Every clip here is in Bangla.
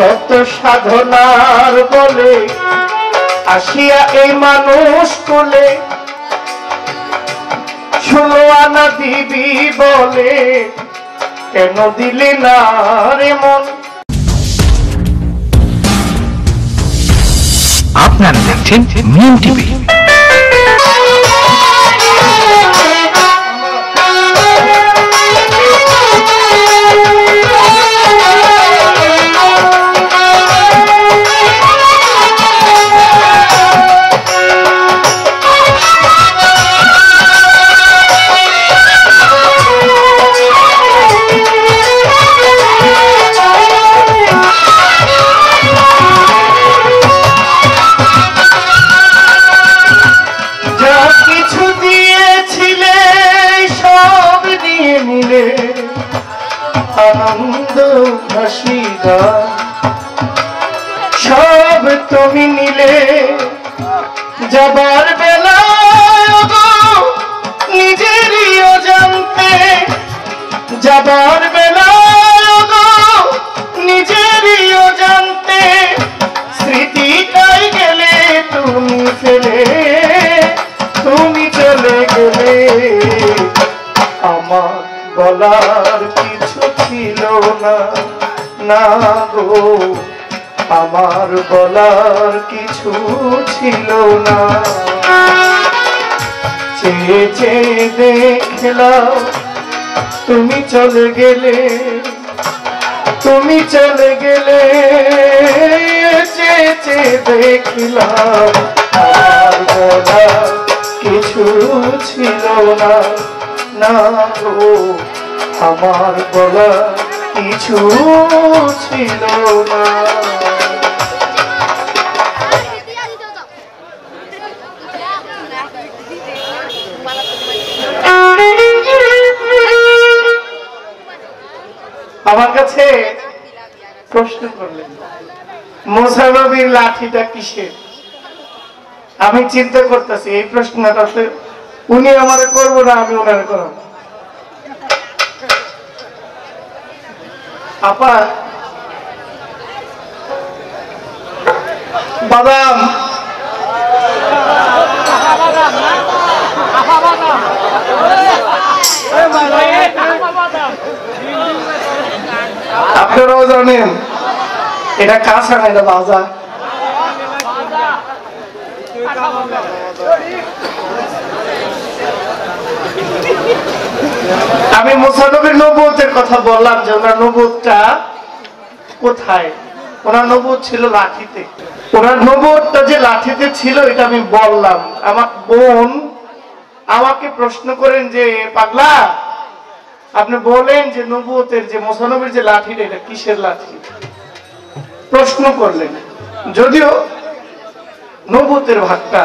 শত সাধনার বলে আসিয়া এই মানুষ কোলে 16 আনা দিবি বলে কেন দিলি না রে মন। আপনারা দেখছেন মিম টিভি। আনন্দ হাসি গান সব তুমি নিলে, যাবার বেলা নিজেরই অজান্তে, যাবার বেলা নিজেরই অজান্তে স্মৃতিটাই গেলে তুমি ফেলে, তুমি চলে গেলে। আমার বলার কিছু ছিল না, না গো আমার বলার কিছু ছিল না। চেয়ে চেয়ে দেখলাম তুমি চলে গেলে, তুমি চলে গেলে। চেয়ে চেয়ে দেখলাম আমার বলার কিছু ছিল না, না গো আমার বলা কিছু ছিল না। আমার কাছে প্রশ্ন করলেন মুসা নবীর লাঠিটা কিসের? আমি চিন্তা করতেছি এই প্রশ্নটাতে উনি আমারে করবো না আমি ওনারে করব। আপা বাদাম আপনারাও জানেন এটা কাঁচা না, এটা ভাজা। আমি মুসা নবীর নবুয়তের কথা বললাম যে ওনার নবুয়তটা কোথায়? ওনার নবুয়ত ছিল লাঠিতে। ওনার নবুয়তটা যে লাঠিতে ছিল এটা আমি বললাম। আমার বোন আমাকে প্রশ্ন করেন যে পাগলা আপনি বলেন যে নবুয়তের যে মুসা নবীর যে লাঠিটা এটা কিসের লাঠি? প্রশ্ন করলেন, যদিও নবুয়তের ভাগটা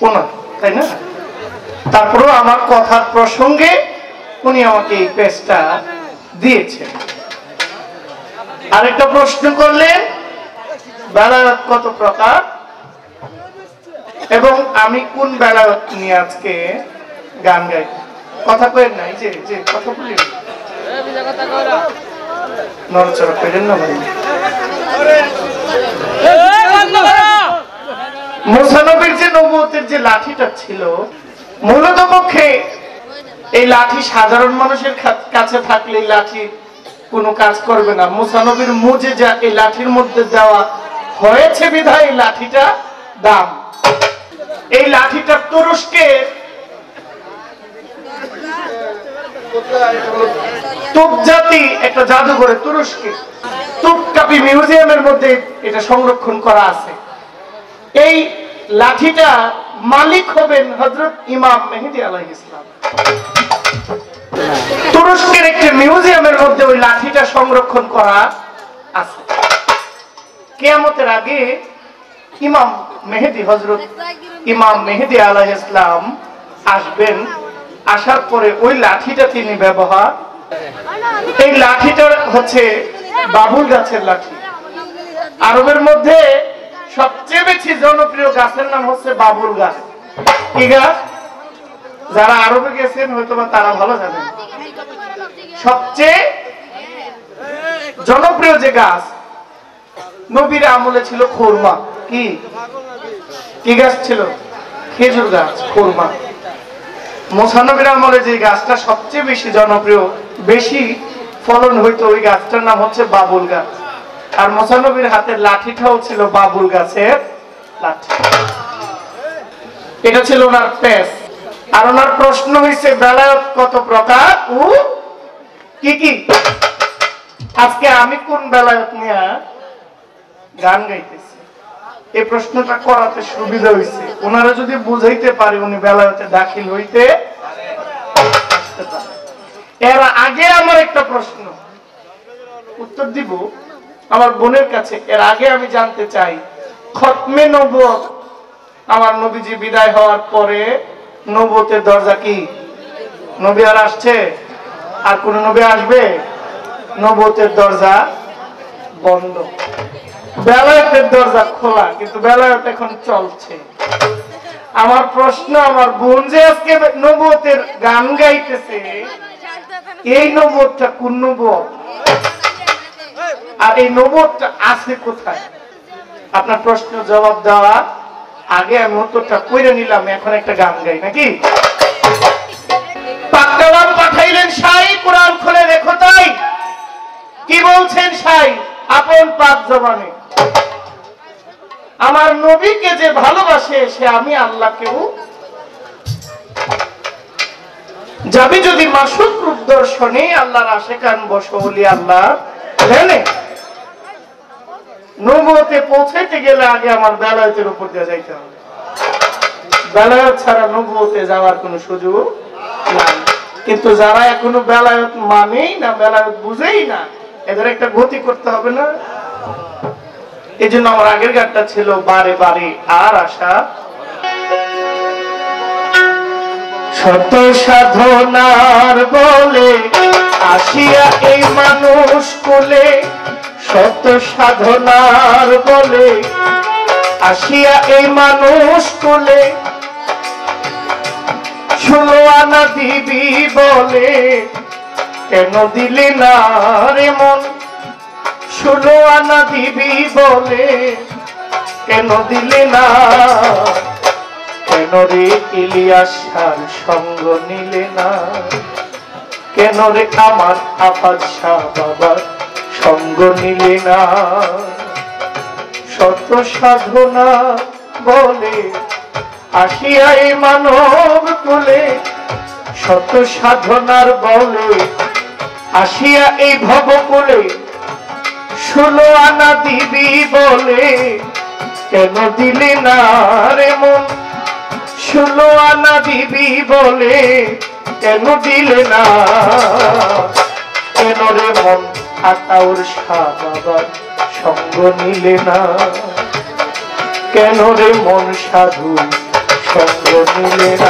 ওনার, তাই না? তারপরেও আমার কথার প্রসঙ্গে উনি আমাকে এই পেজটা দিয়েছেন। আরেকটা প্রশ্ন করলেন বেলায়েত কত প্রকার এবং আমি কোন বেলায়েত নিয়ে আজকে গান গাই। কথা কইেন না, এই যে কথা বলি নড়চড়া করেন না ভাই। মুসা নবীর যে নবুয়তের যে লাঠিটা ছিল মূলত পক্ষে এই লাঠি সাধারণ মানুষের কাছে থাকলে এই লাঠি কোনো কাজ করবে না। মুসা নবীর মুজিজা এই লাঠির মধ্যে দেওয়া হয়েছে বিধায় এই লাঠিটা দাম। এই লাঠিটা তুরস্কে তুপজাতি একটা জাদুঘরে তুরস্কে তুপকাপি মিউজিয়ামের মধ্যে এটা সংরক্ষণ করা আছে। এই লাঠিটা মালিক হবেন হযরত ইমাম মেহেদী আলাইহিস সালাম। তুরস্কের একটি মিউজিয়ামের মধ্যে ওই লাঠিটা সংরক্ষণ করা আছে। কিয়ামতের আগে ইমাম মেহেদী হযরত ইমাম মেহেদী আলাইহিস সালাম আসবেন। আসার পরে ওই লাঠিটা তিনি ব্যবহার, এই লাঠিটা হচ্ছে বাবুল গাছের লাঠি। আরবের মধ্যে সবচেয়ে বেশি জনপ্রিয় গাছের নাম হচ্ছে বাবুল গাছ। কি গাছ? যারা আরবে গেছেন হয়তো বা তারা ভালো জানেন। সবচেয়ে জনপ্রিয় যে গাছ নবীর আমলে ছিল খুরমা। কি কি গাছ ছিল? খেজুর গাছ, খুরমা। মুসা নবীর আমলে যে গাছটা সবচেয়ে বেশি জনপ্রিয়, বেশি ফলন হইতো, ওই গাছটার নাম হচ্ছে বাবুল গাছ। আর মুসা নবীর হাতের লাঠিটাও ছিল বাবুল গাছের লাঠি। এটা ছিল ওনার পেশ। আর ওনার প্রশ্ন হয়েছে বেলায়েত কত প্রকার ও কি কি। আজকে আমি কোন বেলায়েত নিয়ে গান গাইতেছি, এই প্রশ্নটা করাতে সুবিধা হয়েছে। ওনারা যদি বুঝাইতে পারে উনি বেলায়েতে দাখিল হইতে আসতে পারে। এর আগে আমার একটা প্রশ্ন উত্তর দিব আমার বোনের কাছে। এর আগে আমি জানতে চাই, খতমে নবুয়ত, আমার নবীজি বিদায় হওয়ার পরে নবুয়তের দরজা কি? নবী আর আসছে? আর কোন নবী আসবে? নবুয়তের দরজা বন্ধ, বেলায়েতের দরজা খোলা, কিন্তু বেলায়েত এখন চলছে। আমার প্রশ্ন, আমার বোন যে আজকে নবুয়তের গান গাইতেছে, এই নবুয়তটা কোন নবুয়ত? আর এই নবুয়তটা আছে কোথায়? আপনার প্রশ্ন জবাব দেওয়া আগে আমি উত্তরটা কইরে নিলাম, এখন একটা গান গাই নাকি? পাক্কালাম পাঠাইলেন সাই, কোরআন খুলে দেখো তাই। কি বলছেন সাই আপন পাক জবানে? আমার নবীকে যে ভালোবাসে সে আমি আল্লাহকেও যাবি যদি মাসুক রূপ দর্শনে, আল্লাহর আশেকান বসো বলি আল্লাহ ধ্যানে। নবুয়তে পৌঁছাইতে গেলে আগে আমার বেলায়েতের উপর দিয়ে যাইতে হবে। বেলায়েত ছাড়া নবুয়তে যাওয়ার কোনো সুযোগ নাই। কিন্তু যারা এখনো বেলায়েত মানেই না, বেলায়েত বুঝেই না, এদের একটা গতি করতে হবে না? এই জন্য আমার আগের গানটা ছিল বারে বারে আর আশা। শত সাধনার বলে আসিয়া এই মানুষ কোলে, শত সাধনার বলে আসিয়া এই মানুষ কোলে, 16 আনা দিবি বলে কেন দিলি না রে মন? 16 আনা দিবি বলে কেন দিলি না? কেন রে ইলিয়াসার সঙ্গ নিলে না? কেন রে আমার আফাজ শাহ বাবার সঙ্গ নিলে না? শত সাধনা বলে আসিয়া এই মানব কুলে, শত সাধনার বলে আসিয়া এই ভব কুলে, 16 আনা দিবি বলে কেন দিলি না রে মন? 16 আনা দিবি বলে কেন দিলে না? কেন রে মন আতাউর শাহ বাবার সঙ্গ নিলে না? কেন রে মন সাধু সঙ্গ নিলে না?